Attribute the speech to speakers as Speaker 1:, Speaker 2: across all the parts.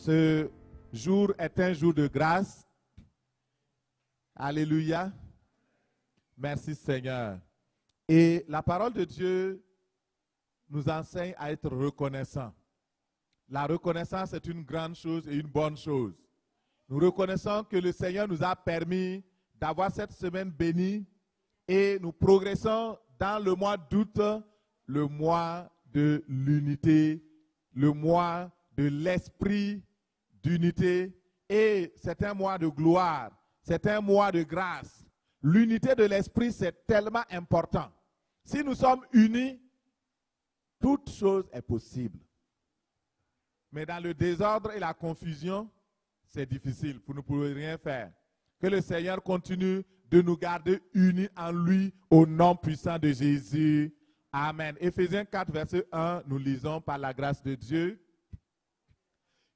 Speaker 1: Ce jour est un jour de grâce. Alléluia. Merci Seigneur. Et la parole de Dieu nous enseigne à être reconnaissants. La reconnaissance est une grande chose et une bonne chose. Nous reconnaissons que le Seigneur nous a permis d'avoir cette semaine bénie et nous progressons dans le mois d'août, le mois de l'unité, le mois de l'esprit d'unité, et c'est un mois de gloire, c'est un mois de grâce. L'unité de l'esprit, c'est tellement important. Si nous sommes unis, toute chose est possible. Mais dans le désordre et la confusion, c'est difficile, vous ne pouvez rien faire. Que le Seigneur continue de nous garder unis en lui au nom puissant de Jésus. Amen. Éphésiens 4, verset 1, nous lisons par la grâce de Dieu.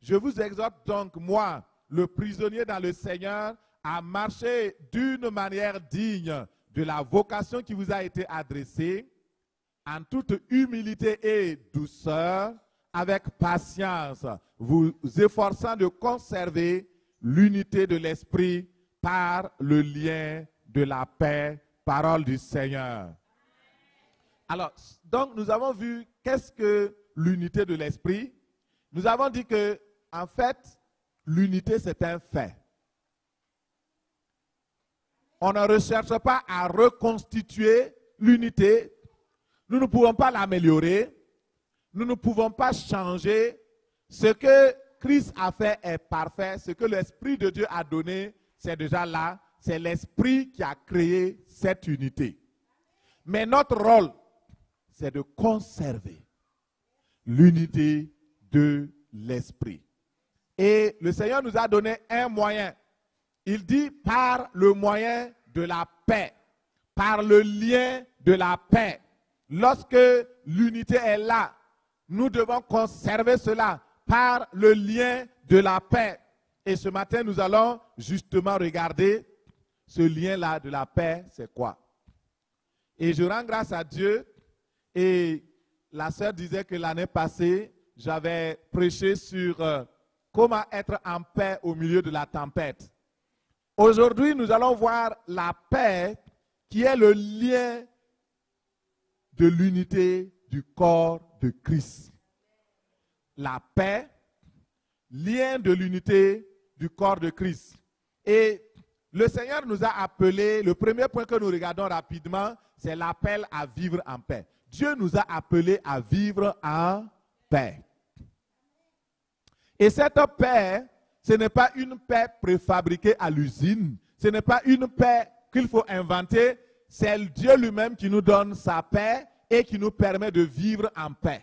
Speaker 1: Je vous exhorte donc, moi, le prisonnier dans le Seigneur, à marcher d'une manière digne de la vocation qui vous a été adressée, en toute humilité et douceur, avec patience, vous efforçant de conserver l'unité de l'esprit par le lien de la paix, parole du Seigneur. Alors, donc nous avons vu qu'est-ce que l'unité de l'esprit. Nous avons dit que, en fait, l'unité c'est un fait. On ne recherche pas à reconstituer l'unité. Nous ne pouvons pas l'améliorer. Nous ne pouvons pas changer. Ce que Christ a fait est parfait. Ce que l'Esprit de Dieu a donné, c'est déjà là. C'est l'Esprit qui a créé cette unité. Mais notre rôle, c'est de conserver l'unité de l'Esprit. Et le Seigneur nous a donné un moyen. Il dit par le moyen de la paix, par le lien de la paix. Lorsque l'unité est là, nous devons conserver cela par le lien de la paix. Et ce matin, nous allons justement regarder ce lien-là de la paix, c'est quoi? Et je rends grâce à Dieu. Et la sœur disait que l'année passée, j'avais prêché sur comment être en paix au milieu de la tempête. Aujourd'hui, nous allons voir la paix qui est le lien de l'unité du corps de Christ. La paix, lien de l'unité du corps de Christ. Et le Seigneur nous a appelés, le premier point que nous regardons rapidement, c'est l'appel à vivre en paix. Dieu nous a appelés à vivre en paix. Et cette paix, ce n'est pas une paix préfabriquée à l'usine. Ce n'est pas une paix qu'il faut inventer. C'est Dieu lui-même qui nous donne sa paix et qui nous permet de vivre en paix.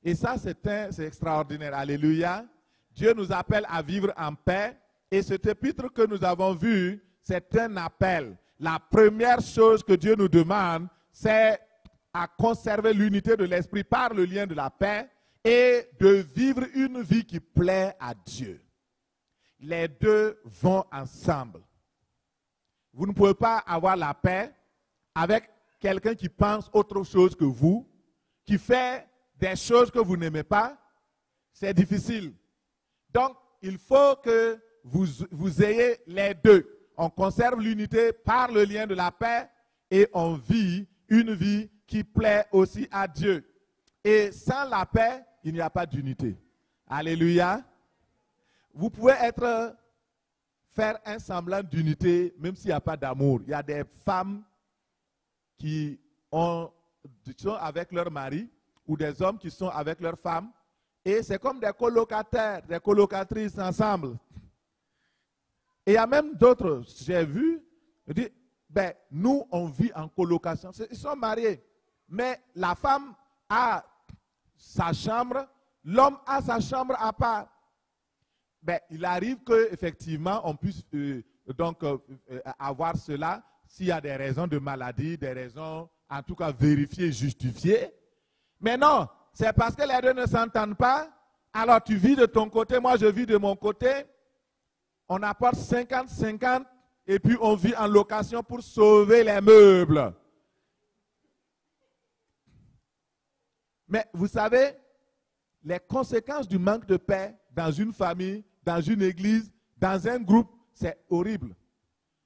Speaker 1: Et ça, c'est extraordinaire. Alléluia. Dieu nous appelle à vivre en paix. Et cet épître que nous avons vu, c'est un appel. La première chose que Dieu nous demande, c'est à conserver l'unité de l'esprit par le lien de la paix et de vivre une vie qui plaît à Dieu. Les deux vont ensemble. Vous ne pouvez pas avoir la paix avec quelqu'un qui pense autre chose que vous, qui fait des choses que vous n'aimez pas. C'est difficile. Donc, il faut que vous ayez les deux. On conserve l'unité par le lien de la paix et on vit une vie qui plaît aussi à Dieu. Et sans la paix, il n'y a pas d'unité. Alléluia. Vous pouvez faire un semblant d'unité même s'il n'y a pas d'amour. Il y a des femmes qui sont avec leur mari ou des hommes qui sont avec leur femme et c'est comme des colocataires, des colocatrices ensemble. Et il y a même d'autres, j'ai vu, je dis, ben, nous on vit en colocation. Ils sont mariés, mais la femme a sa chambre, l'homme a sa chambre à part. Ben, il arrive qu'effectivement, on puisse avoir cela s'il y a des raisons de maladie, des raisons, en tout cas, vérifiées, justifiées. Mais non, c'est parce que les deux ne s'entendent pas. Alors, tu vis de ton côté, moi je vis de mon côté. On apporte 50-50 et puis on vit en location pour sauver les meubles. Mais vous savez, les conséquences du manque de paix dans une famille, dans une église, dans un groupe, c'est horrible.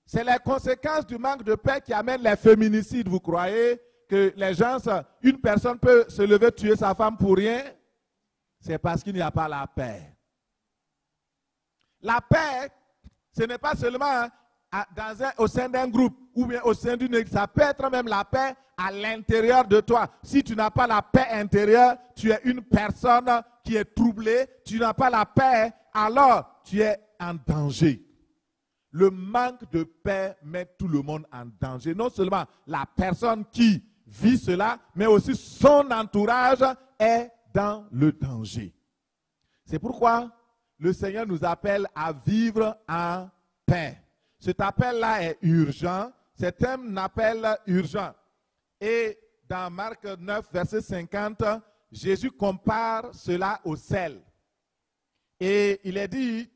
Speaker 1: C'est les conséquences du manque de paix qui amènent les féminicides. Vous croyez que les gens, une personne peut se lever tuer sa femme pour rien? C'est parce qu'il n'y a pas la paix. La paix, ce n'est pas seulement au sein d'un groupe ou bien au sein d'une église. Ça peut être même la paix à l'intérieur de toi. Si tu n'as pas la paix intérieure, tu es une personne qui est troublée. Tu n'as pas la paix, alors tu es en danger. Le manque de paix met tout le monde en danger. Non seulement la personne qui vit cela, mais aussi son entourage est dans le danger. C'est pourquoi le Seigneur nous appelle à vivre en paix. Cet appel-là est urgent. C'est un appel urgent. Et dans Marc 9, verset 50, Jésus compare cela au sel. Et il est dit,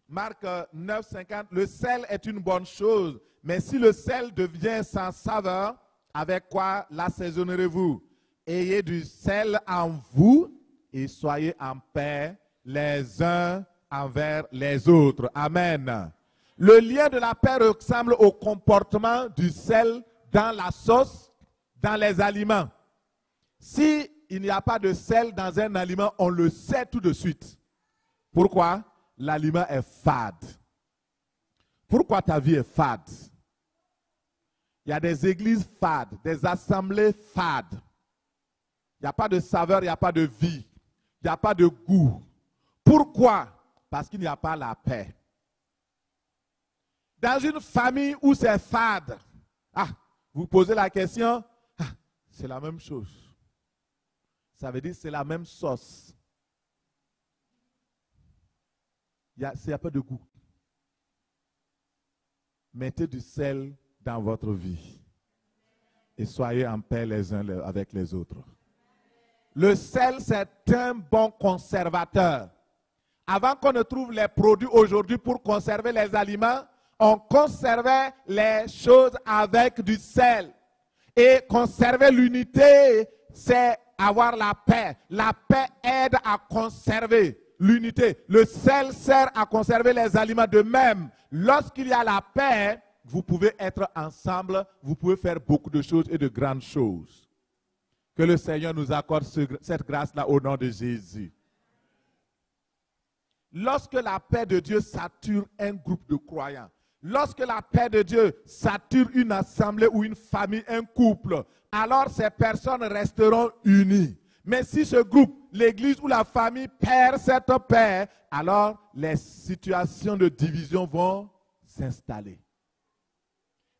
Speaker 1: Marc 9, 50, le sel est une bonne chose, mais si le sel devient sans saveur, avec quoi l'assaisonnerez-vous? Ayez du sel en vous et soyez en paix les uns envers les autres. Amen. Le lien de la paix ressemble au comportement du sel dans la sauce, dans les aliments. Si il n'y a pas de sel dans un aliment, on le sait tout de suite. Pourquoi? L'aliment est fade. Pourquoi ta vie est fade? Il y a des églises fades, des assemblées fades. Il n'y a pas de saveur, il n'y a pas de vie. Il n'y a pas de goût. Pourquoi? Parce qu'il n'y a pas la paix. Dans une famille où c'est fade, vous posez la question, c'est la même chose. Ça veut dire que c'est la même sauce. Il n'y a pas de goût. Mettez du sel dans votre vie et soyez en paix les uns avec les autres. Le sel, c'est un bon conservateur. Avant qu'on ne trouve les produits aujourd'hui pour conserver les aliments, on conservait les choses avec du sel. Et conserver l'unité, c'est avoir la paix. La paix aide à conserver l'unité. Le sel sert à conserver les aliments. De même, lorsqu'il y a la paix, vous pouvez être ensemble, vous pouvez faire beaucoup de choses et de grandes choses. Que le Seigneur nous accorde cette grâce-là au nom de Jésus. Lorsque la paix de Dieu sature un groupe de croyants, lorsque la paix de Dieu sature une assemblée ou une famille, un couple, alors ces personnes resteront unies. Mais si ce groupe, l'église ou la famille perd cette paix, alors les situations de division vont s'installer.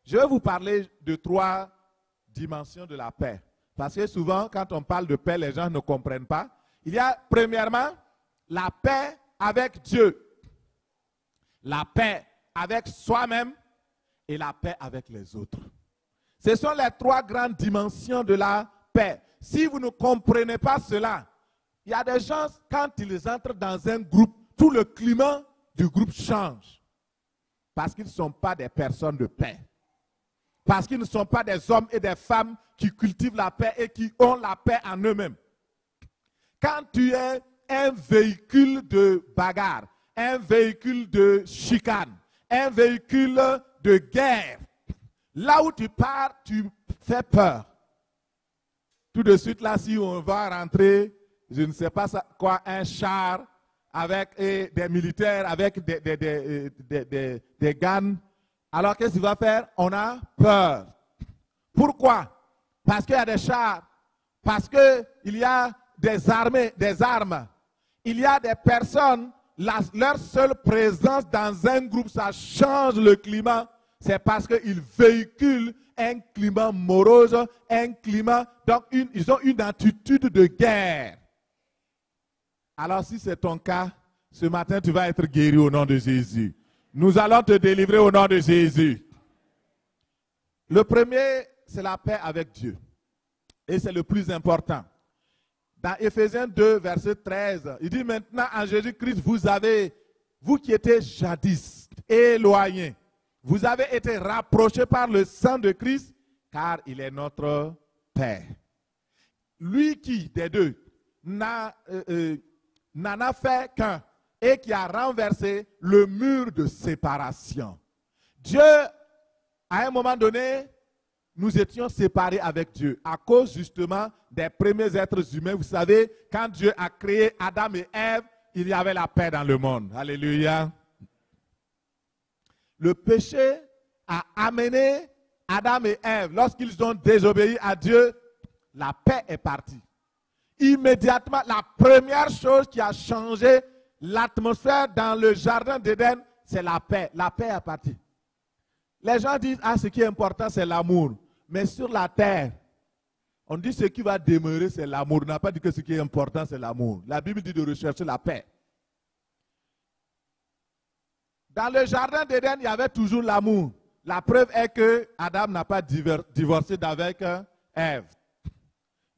Speaker 1: Je vais vous parler de 3 dimensions de la paix. Parce que souvent, quand on parle de paix, les gens ne comprennent pas. Il y a premièrement la paix avec Dieu, la paix avec soi-même et la paix avec les autres. Ce sont les 3 grandes dimensions de la paix. Si vous ne comprenez pas cela, il y a des gens, quand ils entrent dans un groupe, tout le climat du groupe change. Parce qu'ils ne sont pas des personnes de paix. Parce qu'ils ne sont pas des hommes et des femmes qui cultivent la paix et qui ont la paix en eux-mêmes. Quand tu es un véhicule de bagarre, un véhicule de chicane, un véhicule de guerre, là où tu pars, tu fais peur. Tout de suite, là, si on va rentrer, je ne sais pas quoi, un char avec des militaires, avec des guns, alors qu'est-ce qu'il va faire? On a peur. Pourquoi? Parce qu'il y a des chars, parce qu'il y a des armes. Il y a des personnes, leur seule présence dans un groupe, ça change le climat. C'est parce qu'ils véhiculent un climat morose, un climat, donc ils ont une attitude de guerre. Alors si c'est ton cas, ce matin tu vas être guéri au nom de Jésus. Nous allons te délivrer au nom de Jésus. Le premier, c'est la paix avec Dieu. Et c'est le plus important. Dans Éphésiens 2, verset 13, il dit maintenant en Jésus-Christ, vous qui étiez jadis éloignés, vous avez été rapprochés par le sang de Christ, car il est notre Père. Lui qui, des deux, n'en a fait qu'un, et qui a renversé le mur de séparation. Dieu, à un moment donné, nous étions séparés avec Dieu à cause justement des premiers êtres humains. Vous savez, quand Dieu a créé Adam et Ève, il y avait la paix dans le monde. Alléluia. Le péché a amené Adam et Ève, lorsqu'ils ont désobéi à Dieu, la paix est partie. Immédiatement, la première chose qui a changé l'atmosphère dans le jardin d'Éden, c'est la paix. La paix est partie. Les gens disent, ah, ce qui est important, c'est l'amour. Mais sur la terre, on dit ce qui va demeurer, c'est l'amour. On n'a pas dit que ce qui est important, c'est l'amour. La Bible dit de rechercher la paix. Dans le jardin d'Éden, il y avait toujours l'amour. La preuve est que Adam n'a pas divorcé d'avec Ève.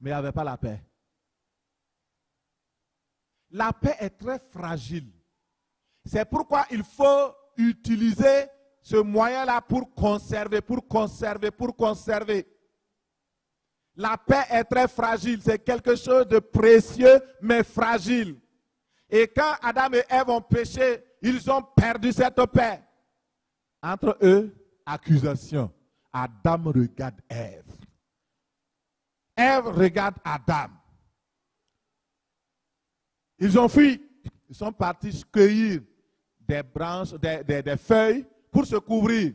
Speaker 1: Mais il n'y avait pas la paix. La paix est très fragile. C'est pourquoi il faut utiliser ce moyen-là pour conserver. La paix est très fragile. C'est quelque chose de précieux, mais fragile. Et quand Adam et Ève ont péché, ils ont perdu cette paix. Entre eux, accusation. Adam regarde Ève. Ève regarde Adam. Ils ont fui. Ils sont partis cueillir des branches, des feuilles pour se couvrir.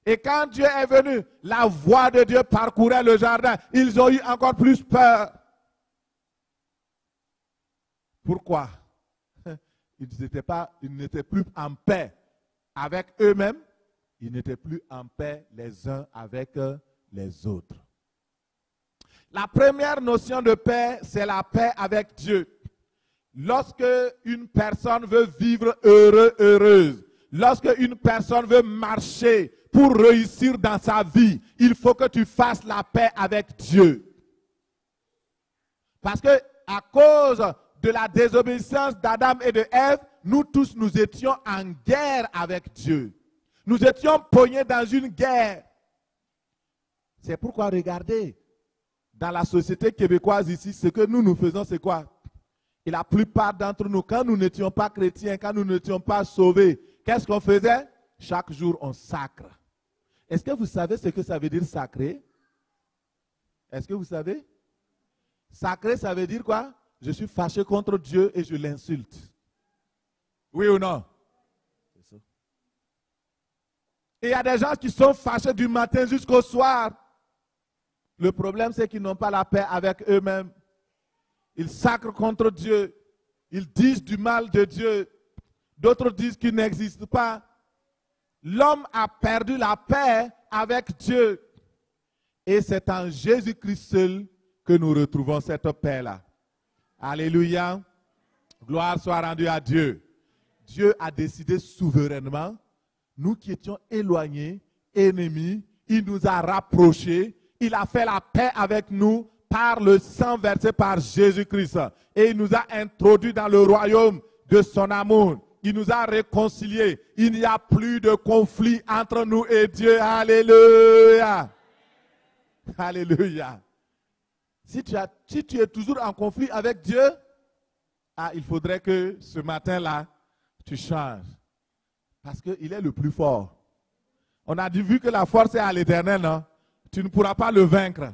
Speaker 1: Et quand Dieu est venu, la voix de Dieu parcourait le jardin. Ils ont eu encore plus peur. Pourquoi? Ils n'étaient plus en paix avec eux-mêmes. Ils n'étaient plus en paix les uns avec les autres. La première notion de paix, c'est la paix avec Dieu. Lorsque une personne veut vivre heureux, heureuse, lorsque une personne veut marcher pour réussir dans sa vie, il faut que tu fasses la paix avec Dieu. Parce que à cause de la désobéissance d'Adam et de Ève, nous tous nous étions en guerre avec Dieu. Nous étions pognés dans une guerre. C'est pourquoi regardez, dans la société québécoise ici, ce que nous faisons, c'est quoi? Et la plupart d'entre nous, quand nous n'étions pas chrétiens, quand nous n'étions pas sauvés, qu'est-ce qu'on faisait? Chaque jour, on sacre. Est-ce que vous savez ce que ça veut dire sacrer? Est-ce que vous savez? Sacrer, ça veut dire quoi? Je suis fâché contre Dieu et je l'insulte. Oui ou non? C'est ça. Et il y a des gens qui sont fâchés du matin jusqu'au soir. Le problème, c'est qu'ils n'ont pas la paix avec eux-mêmes. Ils sacrent contre Dieu. Ils disent du mal de Dieu. D'autres disent qu'il n'existe pas. L'homme a perdu la paix avec Dieu. Et c'est en Jésus-Christ seul que nous retrouvons cette paix-là. Alléluia. Gloire soit rendue à Dieu. Dieu a décidé souverainement, nous qui étions éloignés, ennemis, il nous a rapprochés. Il a fait la paix avec nous par le sang versé par Jésus-Christ. Et il nous a introduits dans le royaume de son amour. Il nous a réconciliés. Il n'y a plus de conflit entre nous et Dieu. Alléluia. Alléluia. Si tu es toujours en conflit avec Dieu, il faudrait que ce matin-là, tu changes. Parce qu'il est le plus fort. On a vu que la force est à l'Éternel, non? Tu ne pourras pas le vaincre.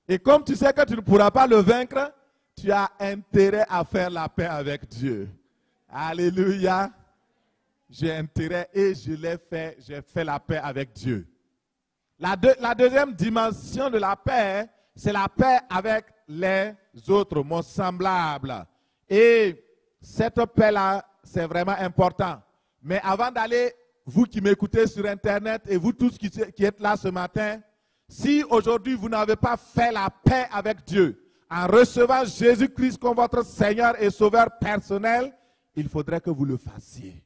Speaker 1: Et comme tu sais que tu ne pourras pas le vaincre, tu as intérêt à faire la paix avec Dieu. Alléluia. J'ai intérêt et je l'ai fait. J'ai fait la paix avec Dieu. La deuxième dimension de la paix, c'est la paix avec les autres, mon semblable. Et cette paix-là, c'est vraiment important. Mais avant d'aller, vous qui m'écoutez sur Internet et vous tous qui êtes là ce matin, si aujourd'hui vous n'avez pas fait la paix avec Dieu, en recevant Jésus-Christ comme votre Seigneur et Sauveur personnel, il faudrait que vous le fassiez.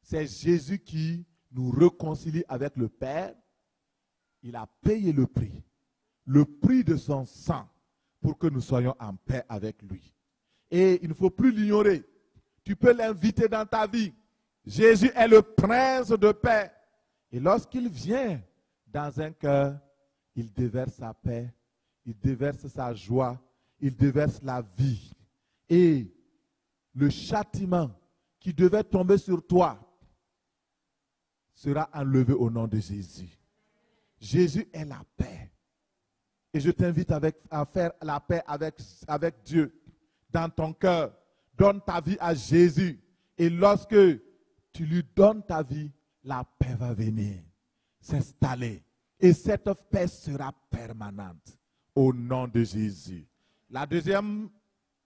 Speaker 1: C'est Jésus qui nous réconcilie avec le Père. Il a payé le prix de son sang pour que nous soyons en paix avec lui. Et il ne faut plus l'ignorer. Tu peux l'inviter dans ta vie. Jésus est le prince de paix. Et lorsqu'il vient dans un cœur, il déverse sa paix, il déverse sa joie, il déverse la vie. Et le châtiment qui devait tomber sur toi sera enlevé au nom de Jésus. Jésus est la paix. Et je t'invite à faire la paix avec Dieu dans ton cœur. Donne ta vie à Jésus. Et lorsque tu lui donnes ta vie, la paix va venir s'installer. Et cette paix sera permanente au nom de Jésus. La deuxième,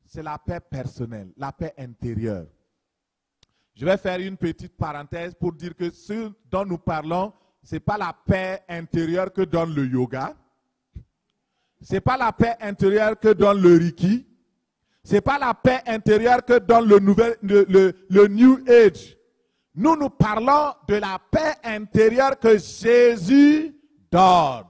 Speaker 1: c'est la paix personnelle, la paix intérieure. Je vais faire une petite parenthèse pour dire que ce dont nous parlons, ce n'est pas la paix intérieure que donne le yoga. Ce n'est pas la paix intérieure que donne le Reiki. Ce n'est pas la paix intérieure que donne le New Age. Nous parlons de la paix intérieure que Jésus donne.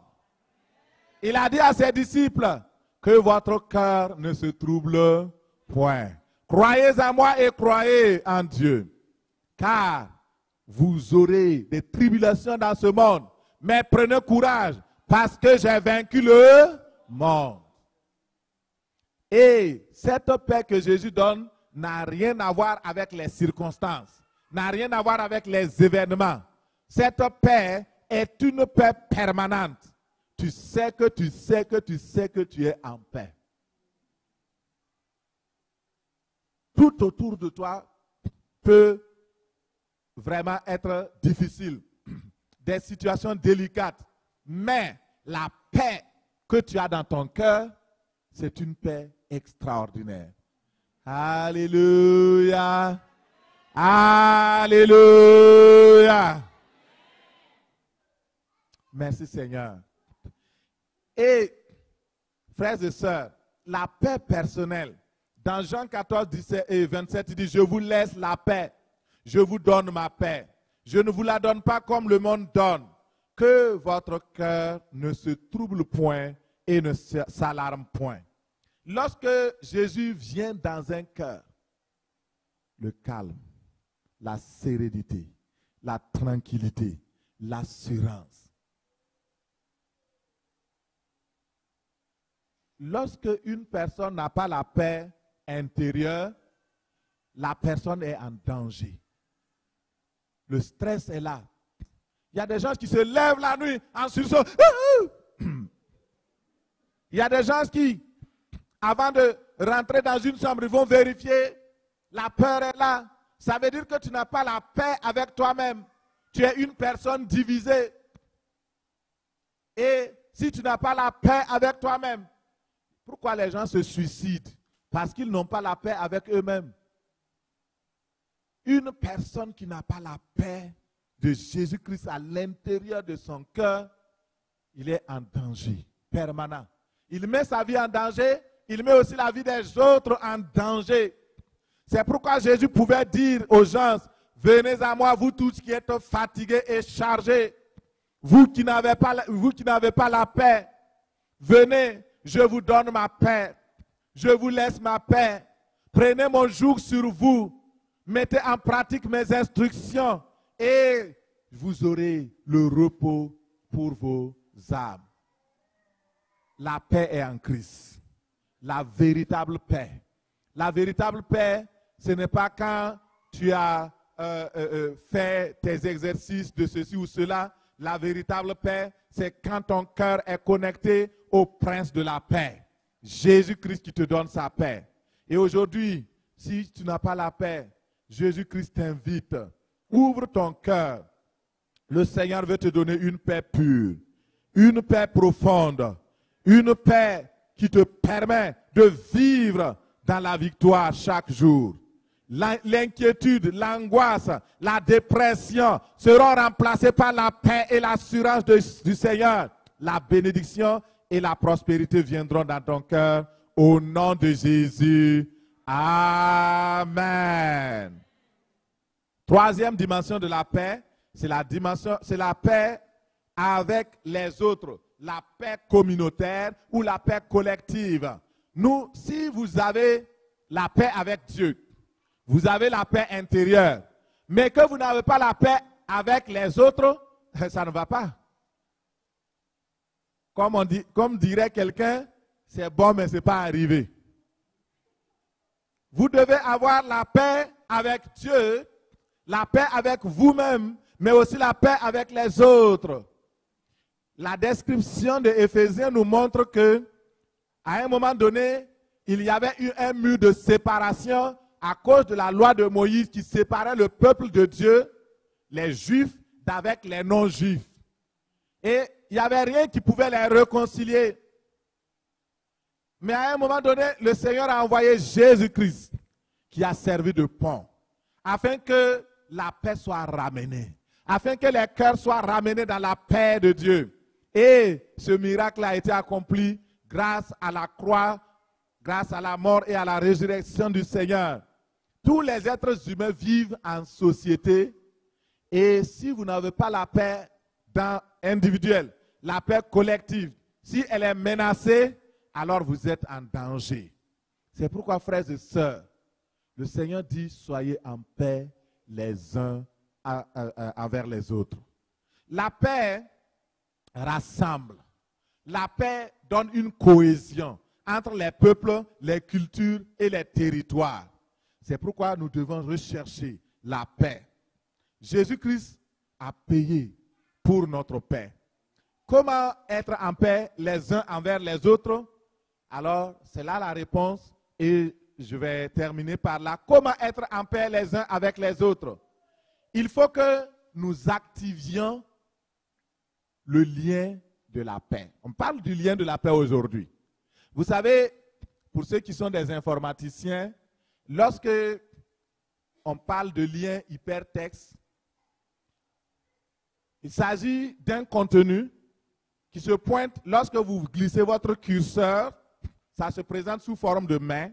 Speaker 1: Il a dit à ses disciples que votre cœur ne se trouble point. Croyez en moi et croyez en Dieu. Car vous aurez des tribulations dans ce monde. Mais prenez courage parce que j'ai vaincu le monde. Et cette paix que Jésus donne n'a rien à voir avec les circonstances, n'a rien à voir avec les événements. Cette paix est une paix permanente. Tu sais que tu es en paix. Tout autour de toi peut vraiment être difficile, des situations délicates, mais la paix que tu as dans ton cœur, c'est une paix extraordinaire. Alléluia. Alléluia. Merci Seigneur. Et, frères et sœurs, la paix personnelle, dans Jean 14, 17 et 27, il dit, je vous laisse la paix, je vous donne ma paix. Je ne vous la donne pas comme le monde donne. Que votre cœur ne se trouble point et ne s'alarme point. Lorsque Jésus vient dans un cœur, le calme, la sérénité, la tranquillité, l'assurance. Lorsque une personne n'a pas la paix intérieure, la personne est en danger. Le stress est là. Il y a des gens qui se lèvent la nuit en sursaut. Il y a des gens qui, avant de rentrer dans une chambre, ils vont vérifier. La peur est là. Ça veut dire que tu n'as pas la paix avec toi-même. Tu es une personne divisée. Et si tu n'as pas la paix avec toi-même, pourquoi les gens se suicident? Parce qu'ils n'ont pas la paix avec eux-mêmes. Une personne qui n'a pas la paix de Jésus-Christ à l'intérieur de son cœur, il est en danger permanent. Il met sa vie en danger, il met aussi la vie des autres en danger. C'est pourquoi Jésus pouvait dire aux gens, venez à moi, vous tous qui êtes fatigués et chargés, vous qui n'avez pas la paix, venez, je vous donne ma paix, je vous laisse ma paix. Prenez mon joug sur vous, mettez en pratique mes instructions et vous aurez le repos pour vos âmes. La paix est en Christ. La véritable paix. La véritable paix, ce n'est pas quand tu as fait tes exercices de ceci ou cela. La véritable paix, c'est quand ton cœur est connecté au prince de la paix. Jésus-Christ qui te donne sa paix. Et aujourd'hui, si tu n'as pas la paix, Jésus-Christ t'invite. Ouvre ton cœur. Le Seigneur veut te donner une paix pure, une paix profonde, une paix qui te permet de vivre dans la victoire chaque jour. L'inquiétude, l'angoisse, la dépression seront remplacées par la paix et l'assurance du Seigneur. La bénédiction et la prospérité viendront dans ton cœur au nom de Jésus. Amen. Troisième dimension de la paix, c'est la paix avec les autres, la paix communautaire ou la paix collective. Nous, si vous avez la paix avec Dieu, vous avez la paix intérieure, mais que vous n'avez pas la paix avec les autres, ça ne va pas. Comme dirait quelqu'un, c'est bon mais ce n'est pas arrivé. Vous devez avoir la paix avec Dieu, la paix avec vous-même, mais aussi la paix avec les autres. La description de Éphésiens nous montre que, à un moment donné, il y avait eu un mur de séparation à cause de la loi de Moïse qui séparait le peuple de Dieu, les Juifs, d'avec les non-Juifs. Et il n'y avait rien qui pouvait les réconcilier. Mais à un moment donné, le Seigneur a envoyé Jésus-Christ qui a servi de pont afin que la paix soit ramenée, afin que les cœurs soient ramenés dans la paix de Dieu. Et ce miracle a été accompli grâce à la croix, grâce à la mort et à la résurrection du Seigneur. Tous les êtres humains vivent en société et si vous n'avez pas la paix individuelle, la paix collective, si elle est menacée, alors vous êtes en danger. C'est pourquoi, frères et sœurs, le Seigneur dit, soyez en paix les uns envers les autres. La paix rassemble. La paix donne une cohésion entre les peuples, les cultures et les territoires. C'est pourquoi nous devons rechercher la paix. Jésus-Christ a payé pour notre paix. Comment être en paix les uns envers les autres? Alors, c'est là la réponse et je vais terminer par là. Comment être en paix les uns avec les autres? Il faut que nous activions le lien de la paix. On parle du lien de la paix aujourd'hui. Vous savez, pour ceux qui sont des informaticiens, lorsque on parle de lien hypertexte, il s'agit d'un contenu qui se pointe lorsque vous glissez votre curseur, ça se présente sous forme de main,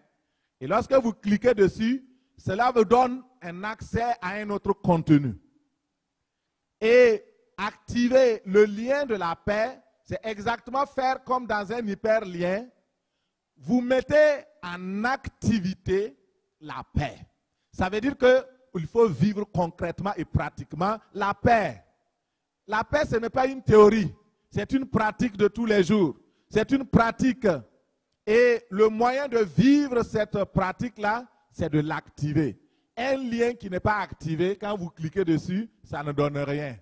Speaker 1: et lorsque vous cliquez dessus, cela vous donne un accès à un autre contenu. Et activer le lien de la paix, c'est exactement faire comme dans un hyperlien. Vous mettez en activité la paix. Ça veut dire qu'il faut vivre concrètement et pratiquement la paix. La paix, ce n'est pas une théorie, c'est une pratique de tous les jours. C'est une pratique. Et le moyen de vivre cette pratique-là, c'est de l'activer. Un lien qui n'est pas activé, quand vous cliquez dessus, ça ne donne rien.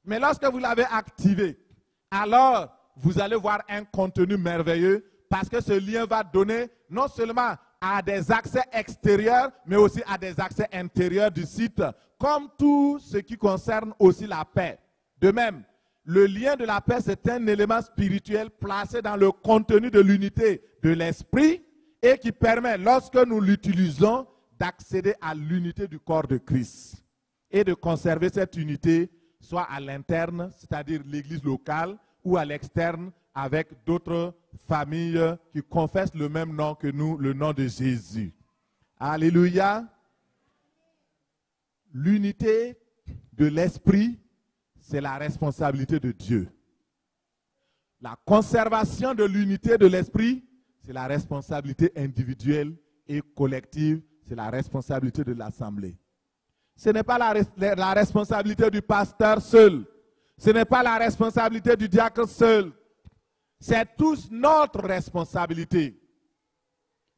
Speaker 1: Mais lorsque vous l'avez activé, alors vous allez voir un contenu merveilleux parce que ce lien va donner non seulement à des accès extérieurs, mais aussi à des accès intérieurs du site, comme tout ce qui concerne aussi la paix. De même, le lien de la paix, c'est un élément spirituel placé dans le contenu de l'unité de l'esprit et qui permet, lorsque nous l'utilisons, d'accéder à l'unité du corps de Christ et de conserver cette unité soit à l'interne, c'est-à-dire l'église locale, ou à l'externe avec d'autres familles qui confessent le même nom que nous, le nom de Jésus. Alléluia. L'unité de l'esprit, c'est la responsabilité de Dieu. La conservation de l'unité de l'esprit, c'est la responsabilité individuelle et collective, c'est la responsabilité de l'assemblée. Ce n'est pas la responsabilité du pasteur seul. Ce n'est pas la responsabilité du diacre seul. C'est tous notre responsabilité.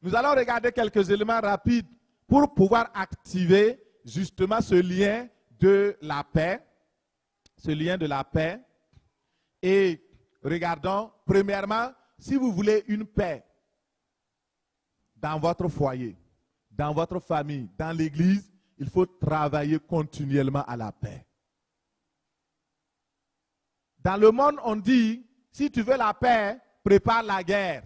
Speaker 1: Nous allons regarder quelques éléments rapides pour pouvoir activer justement ce lien de la paix. Ce lien de la paix. Et regardons, premièrement, si vous voulez une paix dans votre foyer, dans votre famille, dans l'église, il faut travailler continuellement à la paix. Dans le monde, on dit, si tu veux la paix, prépare la guerre.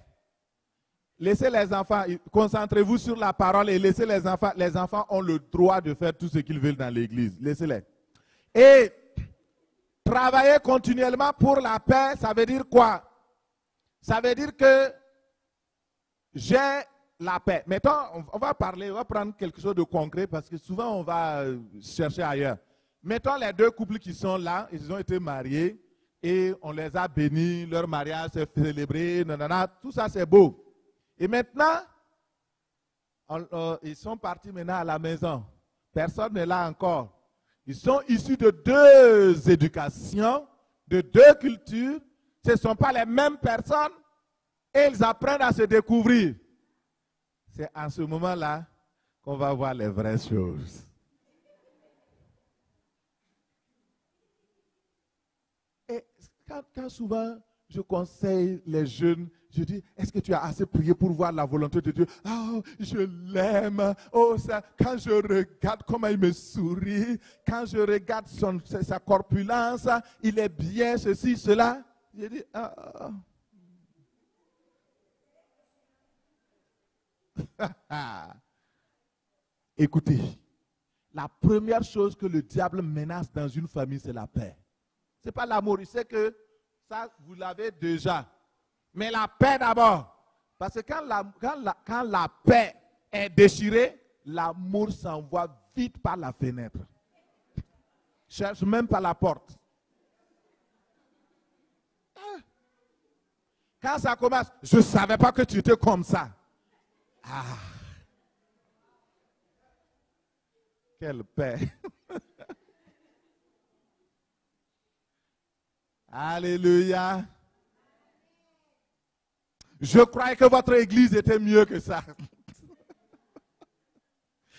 Speaker 1: Laissez les enfants, concentrez-vous sur la parole et laissez les enfants. Les enfants ont le droit de faire tout ce qu'ils veulent dans l'église. Laissez-les. Et travailler continuellement pour la paix, ça veut dire quoi? Ça veut dire que j'ai la paix. Mettons, on va prendre quelque chose de concret parce que souvent on va chercher ailleurs. Mettons les deux couples qui sont là, ils ont été mariés et on les a bénis, leur mariage s'est célébré, nanana, tout ça c'est beau. Et maintenant, ils sont partis maintenant à la maison. Personne n'est là encore. Ils sont issus de deux éducations, de deux cultures. Ce ne sont pas les mêmes personnes et ils apprennent à se découvrir. C'est en ce moment-là qu'on va voir les vraies choses. Et quand souvent je conseille les jeunes, je dis, est-ce que tu as assez prié pour voir la volonté de Dieu? Oh, je l'aime. Oh, ça, quand je regarde comment il me sourit, quand je regarde sa corpulence, il est bien, ceci, cela. Je dis, Écoutez, la première chose que le diable menace dans une famille, c'est la paix. Ce n'est pas l'amour, il sait que ça, vous l'avez déjà. Mais la paix d'abord. Parce que quand la paix est déchirée, l'amour s'envoie vite par la fenêtre. Cherche même pas la porte. Quand ça commence, je ne savais pas que tu étais comme ça. Quelle paix. Alléluia. Je croyais que votre église était mieux que ça.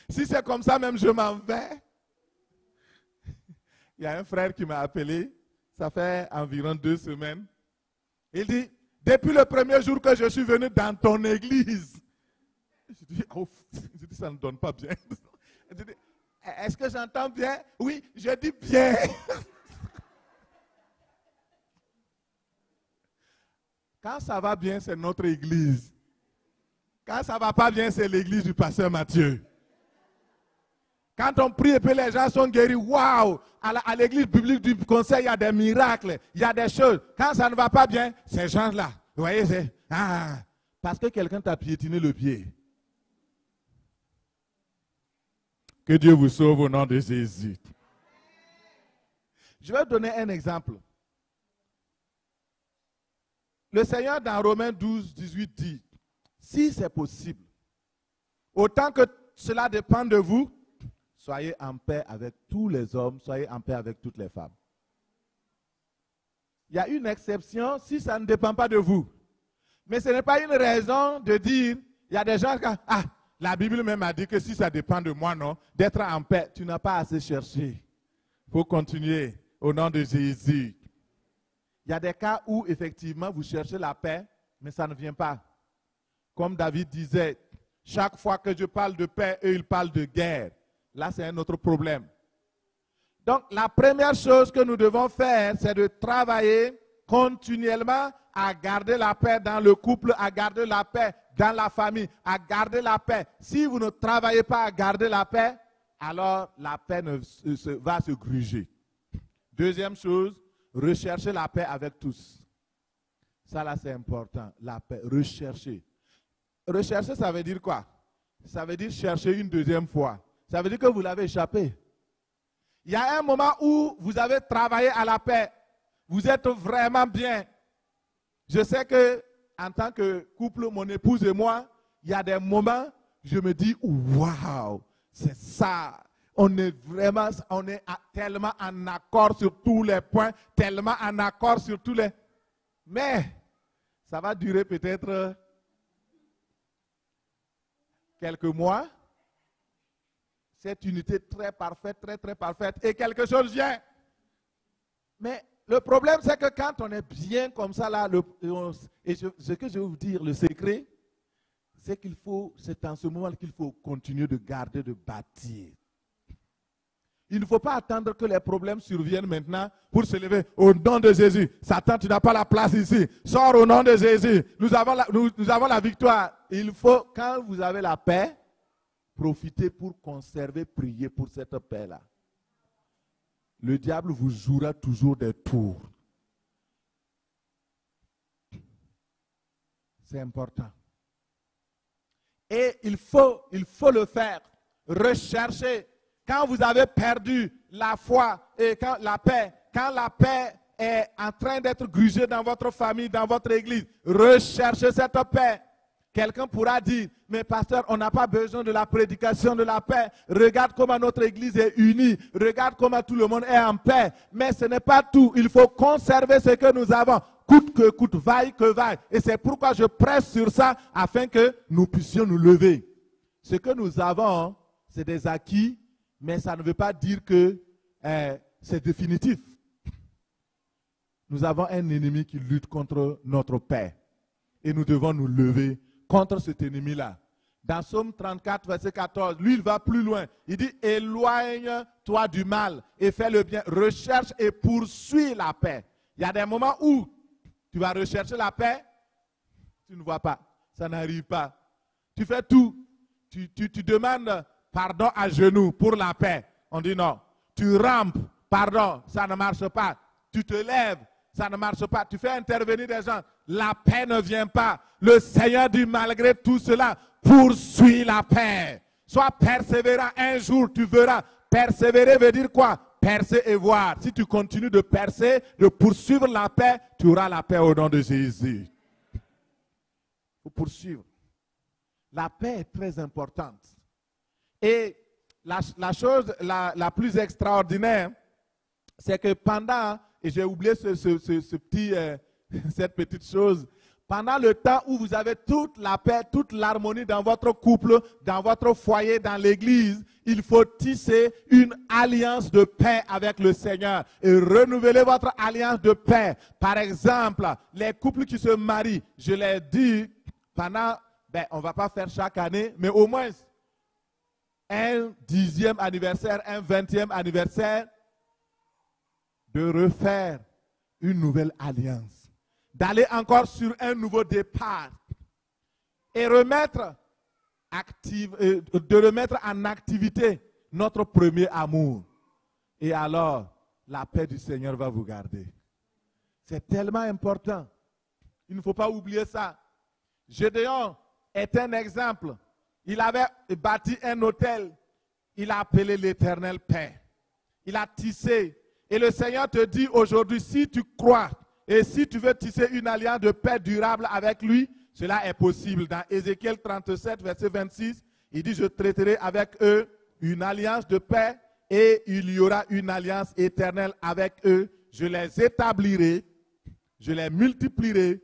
Speaker 1: Si c'est comme ça, même je m'en vais. Il y a un frère qui m'a appelé, ça fait environ 2 semaines. Il dit, depuis le premier jour que je suis venu dans ton église, je dis, ça ne donne pas bien. Je dis, est-ce que j'entends bien? Oui, je dis bien. Quand ça va bien, c'est notre église. Quand ça ne va pas bien, c'est l'église du pasteur Mathieu. Quand on prie et puis les gens sont guéris, waouh! À l'église publique du conseil, il y a des miracles, il y a des choses. Quand ça ne va pas bien, ces gens-là, vous voyez, c'est parce que quelqu'un t'a piétiné le pied. Que Dieu vous sauve au nom de Jésus. Je vais donner un exemple. Le Seigneur dans Romains 12, 18 dit, si c'est possible, autant que cela dépend de vous, soyez en paix avec tous les hommes, soyez en paix avec toutes les femmes. Il y a une exception si ça ne dépend pas de vous. Mais ce n'est pas une raison de dire, il y a des gens qui, la Bible même a dit que si ça dépend de moi, non, d'être en paix, tu n'as pas assez cherché. Il faut continuer au nom de Jésus. Il y a des cas où, effectivement, vous cherchez la paix, mais ça ne vient pas. Comme David disait, chaque fois que je parle de paix, eux, ils parlent de guerre. Là, c'est un autre problème. Donc, la première chose que nous devons faire, c'est de travailler continuellement à garder la paix dans le couple, à garder la paix dans la famille, à garder la paix. Si vous ne travaillez pas à garder la paix, alors la paix va se gruger. Deuxième chose, rechercher la paix avec tous. Ça là, c'est important. La paix, rechercher. Rechercher, ça veut dire quoi? Ça veut dire chercher une deuxième fois. Ça veut dire que vous l'avez échappé. Il y a un moment où vous avez travaillé à la paix. Vous êtes vraiment bien. Je sais que en tant que couple, mon épouse et moi, il y a des moments, je me dis, waouh, c'est ça. On est tellement en accord sur tous les points, tellement en accord sur tous les... Mais, ça va durer peut-être quelques mois. Cette unité très parfaite, très, très parfaite. Et quelque chose vient. Mais le problème, c'est que quand on est bien comme ça, là, ce que je vais vous dire, le secret, c'est qu'il faut, c'est en ce moment qu'il faut continuer de garder, de bâtir. Il ne faut pas attendre que les problèmes surviennent maintenant pour se lever au nom de Jésus. Satan, tu n'as pas la place ici. Sors au nom de Jésus. Nous avons la victoire. Il faut, quand vous avez la paix, profitez pour conserver, prier pour cette paix-là. Le diable vous jouera toujours des tours. C'est important. Et il faut le faire. Rechercher. Quand vous avez perdu la foi et quand la paix est en train d'être grugée dans votre famille, dans votre église, recherchez cette paix. Quelqu'un pourra dire, mais pasteur, on n'a pas besoin de la prédication de la paix. Regarde comment notre église est unie. Regarde comment tout le monde est en paix. Mais ce n'est pas tout. Il faut conserver ce que nous avons. Coûte que coûte, vaille que vaille. Et c'est pourquoi je presse sur ça afin que nous puissions nous lever. Ce que nous avons, c'est des acquis, mais ça ne veut pas dire que c'est définitif. Nous avons un ennemi qui lutte contre notre paix. Et nous devons nous lever contre cet ennemi-là. Dans Psaume 34, verset 14, lui, il va plus loin. Il dit, éloigne-toi du mal et fais le bien. Recherche et poursuis la paix. Il y a des moments où tu vas rechercher la paix, tu ne vois pas. Ça n'arrive pas. Tu fais tout. Tu demandes pardon à genoux pour la paix. On dit non. Tu rampes, pardon, ça ne marche pas. Tu te lèves, ça ne marche pas. Tu fais intervenir des gens, la paix ne vient pas. Le Seigneur dit malgré tout cela, poursuis la paix. Sois persévérant, un jour tu verras. Persévérer veut dire quoi? Percer et voir. Si tu continues de percer, de poursuivre la paix, tu auras la paix au nom de Jésus. Il faut poursuivre. La paix est très importante. Et la chose la plus extraordinaire, c'est que pendant, et j'ai oublié cette petite chose, pendant le temps où vous avez toute la paix, toute l'harmonie dans votre couple, dans votre foyer, dans l'église, il faut tisser une alliance de paix avec le Seigneur et renouveler votre alliance de paix. Par exemple, les couples qui se marient, je l'ai dit, pendant, on ne va pas faire chaque année, mais au moins un 10e anniversaire, un 20e anniversaire, de refaire une nouvelle alliance, d'aller encore sur un nouveau départ et de remettre en activité notre premier amour. Et alors, la paix du Seigneur va vous garder. C'est tellement important. Il ne faut pas oublier ça. Gédéon est un exemple. Il avait bâti un hôtel. Il a appelé l'Éternel paix. Il a tissé. Et le Seigneur te dit aujourd'hui, si tu crois et si tu veux tisser une alliance de paix durable avec lui, cela est possible. Dans Ézéchiel 37, verset 26, il dit, je traiterai avec eux une alliance de paix et il y aura une alliance éternelle avec eux. Je les établirai, je les multiplierai,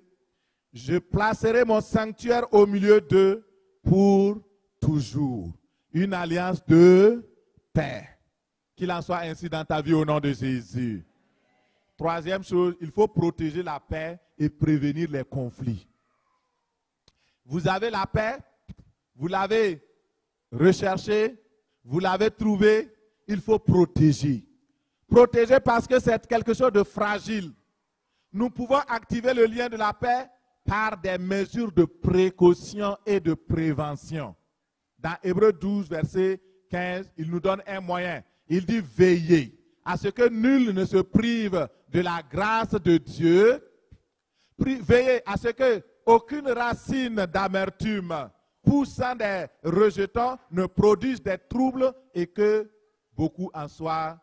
Speaker 1: je placerai mon sanctuaire au milieu d'eux pour toujours. Une alliance de paix. Qu'il en soit ainsi dans ta vie au nom de Jésus. Troisième chose, il faut protéger la paix et prévenir les conflits. Vous avez la paix, vous l'avez recherchée, vous l'avez trouvée, il faut protéger. Protéger parce que c'est quelque chose de fragile. Nous pouvons activer le lien de la paix par des mesures de précaution et de prévention. Dans Hébreux 12, verset 15, il nous donne un moyen. Il dit veillez à ce que nul ne se prive de la grâce de Dieu. Veillez à ce que aucune racine d'amertume poussant des rejetons ne produise des troubles et que beaucoup en soient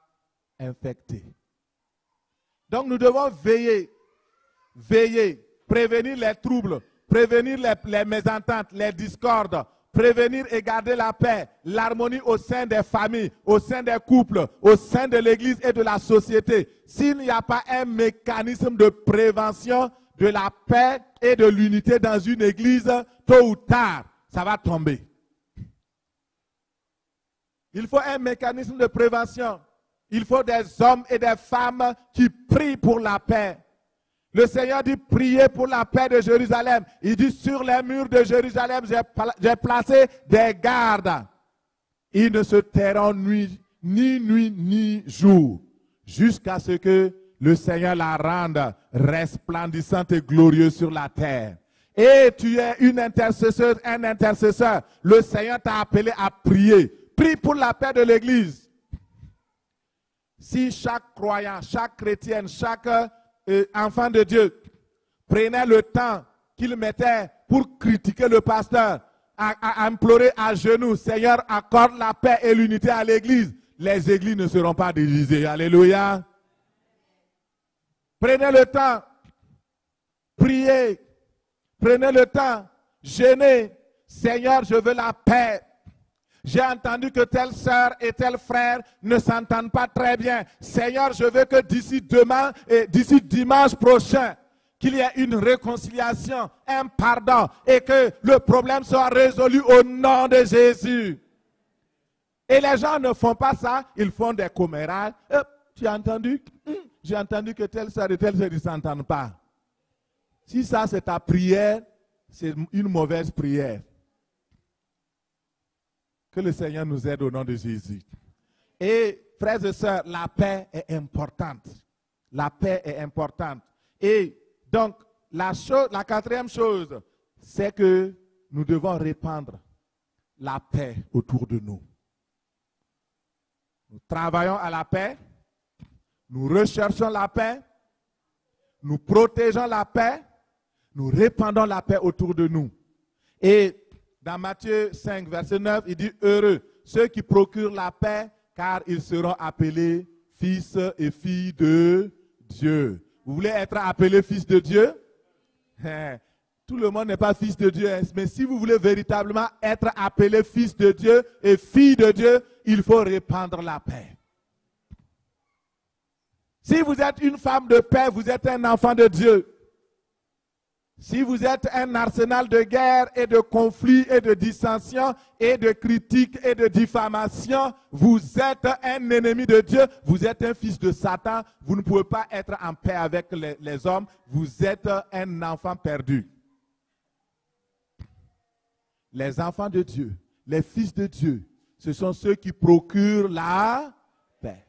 Speaker 1: infectés. Donc nous devons veiller, prévenir les troubles, prévenir les mésententes, les discordes, prévenir et garder la paix, l'harmonie au sein des familles, au sein des couples, au sein de l'église et de la société. S'il n'y a pas un mécanisme de prévention de la paix et de l'unité dans une église, tôt ou tard, ça va tomber. Il faut un mécanisme de prévention. Il faut des hommes et des femmes qui prient pour la paix. Le Seigneur dit, priez pour la paix de Jérusalem. Il dit, sur les murs de Jérusalem, j'ai placé des gardes. Ils ne se tairont ni nuit ni jour, jusqu'à ce que le Seigneur la rende resplendissante et glorieuse sur la terre. Et tu es une intercesseuse, un intercesseur. Le Seigneur t'a appelé à prier. Prie pour la paix de l'Église. Si chaque croyant, chaque chrétienne, chaque enfant de Dieu prenait le temps qu'il mettait pour critiquer le pasteur, à implorer à genoux, Seigneur, accorde la paix et l'unité à l'église, les églises ne seront pas divisées. Alléluia. Prenez le temps, priez, prenez le temps, jeûnez. Seigneur, je veux la paix. J'ai entendu que telle sœur et tel frère ne s'entendent pas très bien. Seigneur, je veux que d'ici demain et d'ici dimanche prochain, qu'il y ait une réconciliation, un pardon et que le problème soit résolu au nom de Jésus. Et les gens ne font pas ça, ils font des commérages. Tu as entendu? J'ai entendu que telle soeur et telle soeur ne s'entendent pas. Si ça c'est ta prière, c'est une mauvaise prière. Que le Seigneur nous aide au nom de Jésus. Et frères et sœurs, la paix est importante. La paix est importante. Et donc, la quatrième chose, c'est que nous devons répandre la paix autour de nous. Nous travaillons à la paix, nous recherchons la paix, nous protégeons la paix, nous répandons la paix autour de nous. Et dans Matthieu 5, verset 9, il dit « Heureux ceux qui procurent la paix, car ils seront appelés fils et filles de Dieu. » Vous voulez être appelé fils de Dieu? Tout le monde n'est pas fils de Dieu, mais si vous voulez véritablement être appelé fils de Dieu et fille de Dieu, il faut répandre la paix. Si vous êtes une femme de paix, vous êtes un enfant de Dieu. Si vous êtes un arsenal de guerre et de conflits et de dissensions et de critiques et de diffamations, vous êtes un ennemi de Dieu, vous êtes un fils de Satan, vous ne pouvez pas être en paix avec les hommes, vous êtes un enfant perdu. Les enfants de Dieu, les fils de Dieu, ce sont ceux qui procurent la paix.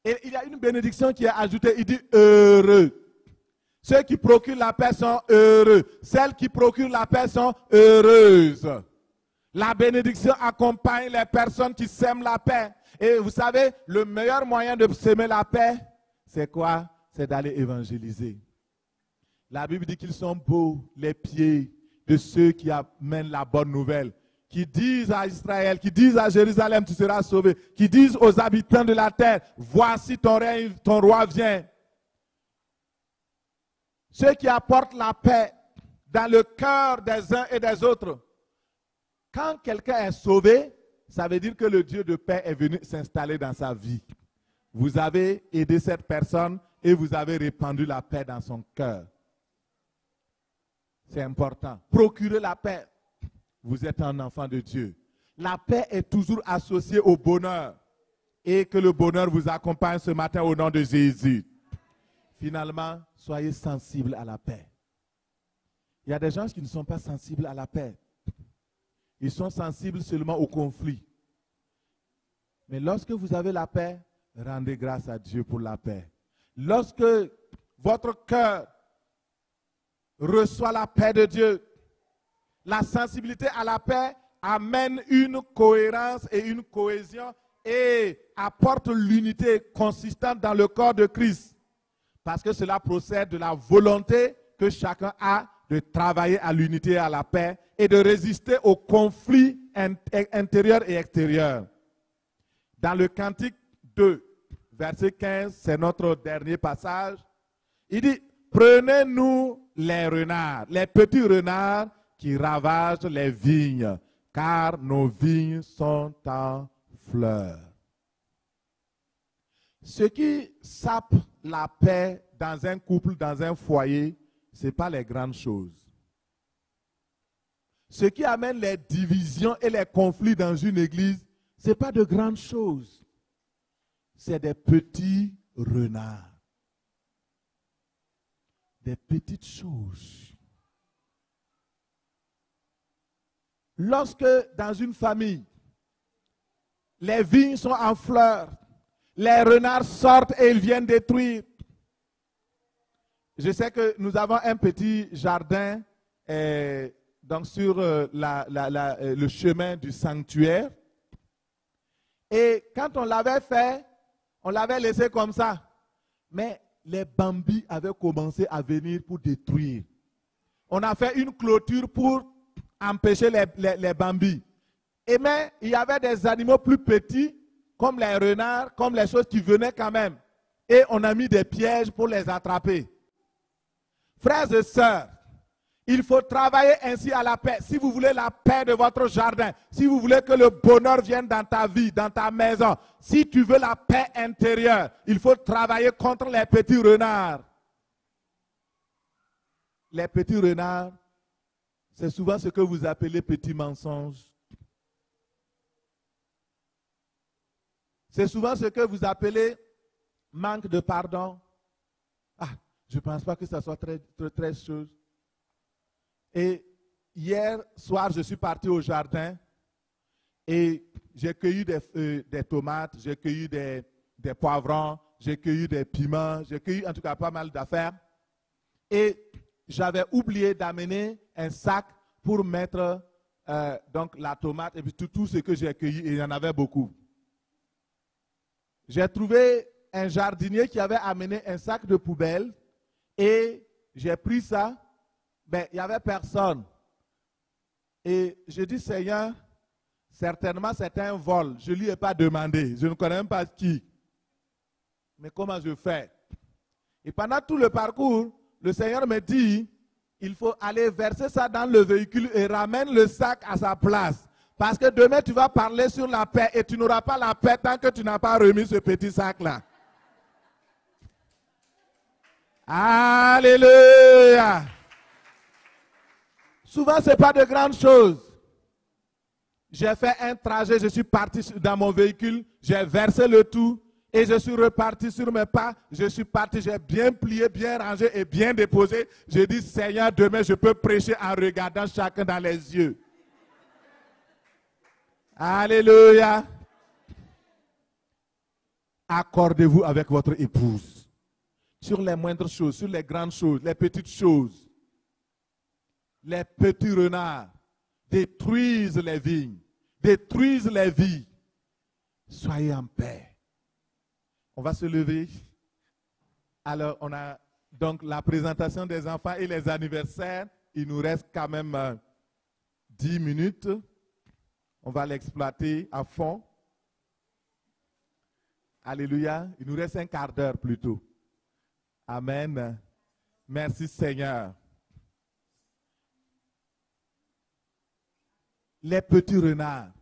Speaker 1: Et il y a une bénédiction qui est ajoutée, il dit heureux. Ceux qui procurent la paix sont heureux. Celles qui procurent la paix sont heureuses. La bénédiction accompagne les personnes qui sèment la paix. Et vous savez, le meilleur moyen de semer la paix, c'est quoi? C'est d'aller évangéliser. La Bible dit qu'ils sont beaux, les pieds de ceux qui amènent la bonne nouvelle. Qui disent à Israël, qui disent à Jérusalem, tu seras sauvé. Qui disent aux habitants de la terre, voici ton règne, ton roi vient. Ceux qui apportent la paix dans le cœur des uns et des autres. Quand quelqu'un est sauvé, ça veut dire que le Dieu de paix est venu s'installer dans sa vie. Vous avez aidé cette personne et vous avez répandu la paix dans son cœur. C'est important. Procurez la paix. Vous êtes un enfant de Dieu. La paix est toujours associée au bonheur. Et que le bonheur vous accompagne ce matin au nom de Jésus. Finalement, soyez sensibles à la paix. Il y a des gens qui ne sont pas sensibles à la paix. Ils sont sensibles seulement au conflit. Mais lorsque vous avez la paix, rendez grâce à Dieu pour la paix. Lorsque votre cœur reçoit la paix de Dieu, la sensibilité à la paix amène une cohérence et une cohésion et apporte l'unité consistante dans le corps de Christ. Parce que cela procède de la volonté que chacun a de travailler à l'unité et à la paix et de résister aux conflits intérieurs et extérieurs. Dans le Cantique 2, verset 15, c'est notre dernier passage, il dit, prenez-nous les renards, les petits renards qui ravagent les vignes, car nos vignes sont en fleurs. Ce qui sape la paix dans un couple, dans un foyer, ce n'est pas les grandes choses. Ce qui amène les divisions et les conflits dans une église, ce n'est pas de grandes choses. C'est des petits renards. Des petites choses. Lorsque dans une famille, les vignes sont en fleurs, les renards sortent et ils viennent détruire. Je sais que nous avons un petit jardin donc sur le chemin du sanctuaire. Et quand on l'avait fait, on l'avait laissé comme ça. Mais les bambis avaient commencé à venir pour détruire. On a fait une clôture pour empêcher les bambis. Et mais il y avait des animaux plus petits, comme les renards, comme les choses qui venaient quand même. Et on a mis des pièges pour les attraper. Frères et sœurs, Il faut travailler ainsi à la paix. Si vous voulez la paix de votre jardin, si vous voulez que le bonheur vienne dans ta vie, dans ta maison, si tu veux la paix intérieure, il faut travailler contre les petits renards. Les petits renards, c'est souvent ce que vous appelez petits mensonges. C'est souvent ce que vous appelez manque de pardon. Ah, je ne pense pas que ça soit très chose. Et hier soir, je suis parti au jardin et j'ai cueilli des tomates, j'ai cueilli des poivrons, j'ai cueilli des piments, j'ai cueilli en tout cas pas mal d'affaires. Et j'avais oublié d'amener un sac pour mettre donc la tomate et puis tout ce que j'ai cueilli, et il y en avait beaucoup. J'ai trouvé un jardinier qui avait amené un sac de poubelle et j'ai pris ça. Ben, il n'y avait personne. Et je dis, Seigneur, certainement c'est un vol. Je ne lui ai pas demandé. Je ne connais même pas qui. Mais comment je fais? Et pendant tout le parcours, le Seigneur me dit, il faut aller verser ça dans le véhicule et ramène le sac à sa place. Parce que demain, tu vas parler sur la paix et tu n'auras pas la paix tant que tu n'as pas remis ce petit sac-là. Alléluia! Souvent, ce n'est pas de grandes choses. J'ai fait un trajet, je suis parti dans mon véhicule, j'ai versé le tout et je suis reparti sur mes pas. Je suis parti, j'ai bien plié, bien rangé et bien déposé. Je dis, Seigneur, demain, je peux prêcher en regardant chacun dans les yeux. Alléluia. Accordez-vous avec votre épouse sur les moindres choses, sur les grandes choses, les petites choses. Les petits renards détruisent les vignes, détruisent les vies. Soyez en paix. On va se lever. Alors, on a donc la présentation des enfants et les anniversaires. Il nous reste quand même 10 minutes. On va l'exploiter à fond. Alléluia. Il nous reste un quart d'heure plutôt. Amen. Merci Seigneur. Les petits renards.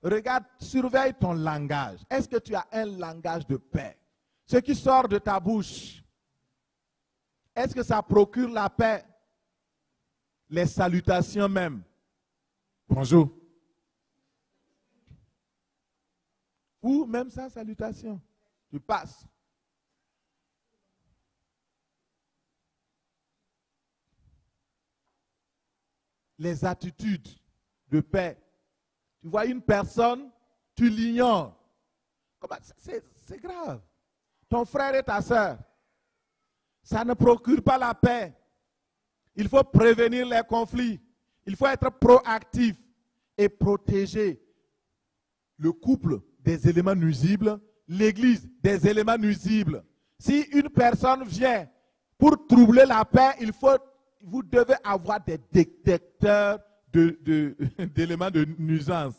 Speaker 1: Regarde, surveille ton langage. Est-ce que tu as un langage de paix? Ce qui sort de ta bouche, est-ce que ça procure la paix? Les salutations même. Bonjour. Ou même sans salutation. Tu passes. Les attitudes de paix. Tu vois une personne, tu l'ignores. C'est grave. Ton frère et ta soeur. Ça ne procure pas la paix. Il faut prévenir les conflits. Il faut être proactif et protéger le couple des éléments nuisibles, l'église des éléments nuisibles. Si une personne vient pour troubler la paix, vous devez avoir des détecteurs d'éléments de nuisance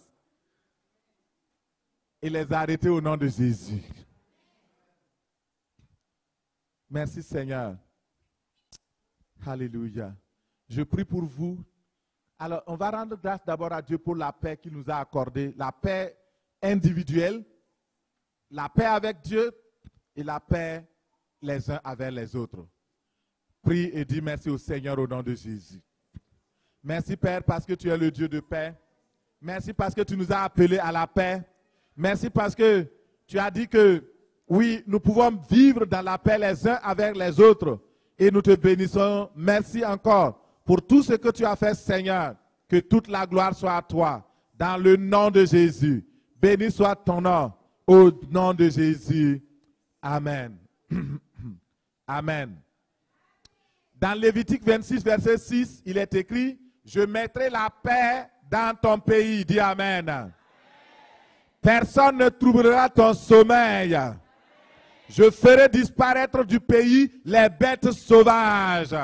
Speaker 1: et les arrêter au nom de Jésus. Merci Seigneur. Alléluia. Je prie pour vous. Alors, on va rendre grâce d'abord à Dieu pour la paix qu'il nous a accordée, la paix individuelle, la paix avec Dieu et la paix les uns avec les autres. Prie et dis merci au Seigneur au nom de Jésus. Merci Père parce que tu es le Dieu de paix. Merci parce que tu nous as appelés à la paix. Merci parce que tu as dit que oui, nous pouvons vivre dans la paix les uns avec les autres. Et nous te bénissons. Merci encore pour tout ce que tu as fait, Seigneur. Que toute la gloire soit à toi. Dans le nom de Jésus. Béni soit ton nom. Au nom de Jésus. Amen. Amen. Dans Lévitique 26, verset 6, il est écrit, « Je mettrai la paix dans ton pays. » Dis Amen. Personne ne troublera ton sommeil. Je ferai disparaître du pays les bêtes sauvages.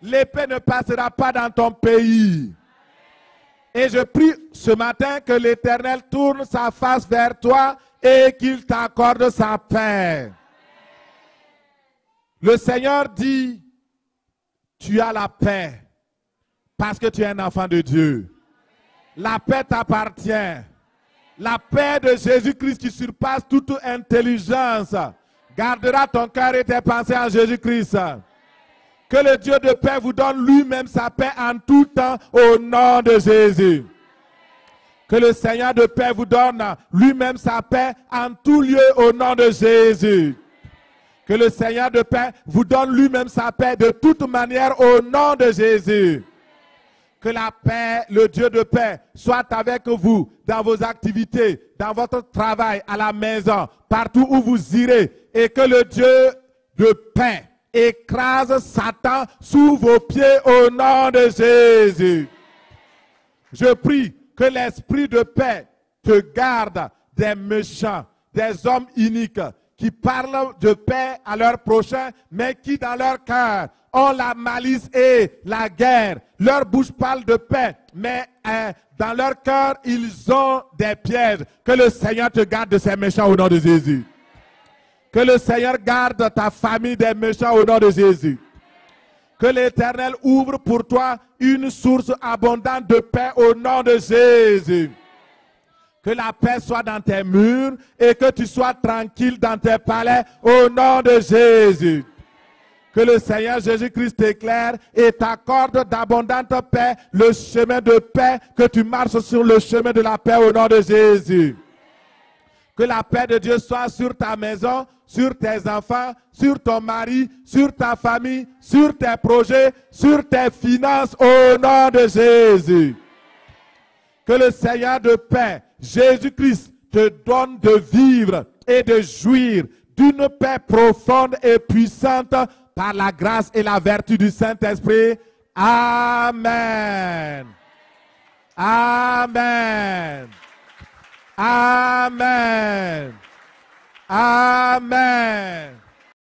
Speaker 1: L'épée ne passera pas dans ton pays. Et je prie ce matin que l'Éternel tourne sa face vers toi et qu'il t'accorde sa paix. Le Seigneur dit, tu as la paix parce que tu es un enfant de Dieu. La paix t'appartient. La paix de Jésus-Christ qui surpasse toute intelligence gardera ton cœur et tes pensées en Jésus-Christ. Que le Dieu de paix vous donne lui-même sa paix en tout temps au nom de Jésus. Que le Seigneur de paix vous donne lui-même sa paix en tout lieu au nom de Jésus. Que le Seigneur de paix vous donne lui-même sa paix de toute manière au nom de Jésus. Que la paix, le Dieu de paix, soit avec vous dans vos activités, dans votre travail, à la maison, partout où vous irez. Et que le Dieu de paix écrase Satan sous vos pieds au nom de Jésus. Je prie que l'esprit de paix te garde des méchants, des hommes iniques qui parlent de paix à leur prochain, mais qui dans leur cœur ont la malice et la guerre. Leur bouche parle de paix, mais dans leur cœur, ils ont des pièges. Que le Seigneur te garde de ces méchants au nom de Jésus. Que le Seigneur garde ta famille des méchants au nom de Jésus. Que l'Éternel ouvre pour toi une source abondante de paix au nom de Jésus. Que la paix soit dans tes murs et que tu sois tranquille dans tes palais au nom de Jésus. Que le Seigneur Jésus-Christ t'éclaire et t'accorde d'abondante paix, le chemin de paix, que tu marches sur le chemin de la paix au nom de Jésus. Que la paix de Dieu soit sur ta maison, sur tes enfants, sur ton mari, sur ta famille, sur tes projets, sur tes finances au nom de Jésus. Que le Seigneur de paix, Jésus-Christ, te donne de vivre et de jouir d'une paix profonde et puissante par la grâce et la vertu du Saint-Esprit. Amen. Amen. Amen. Amen.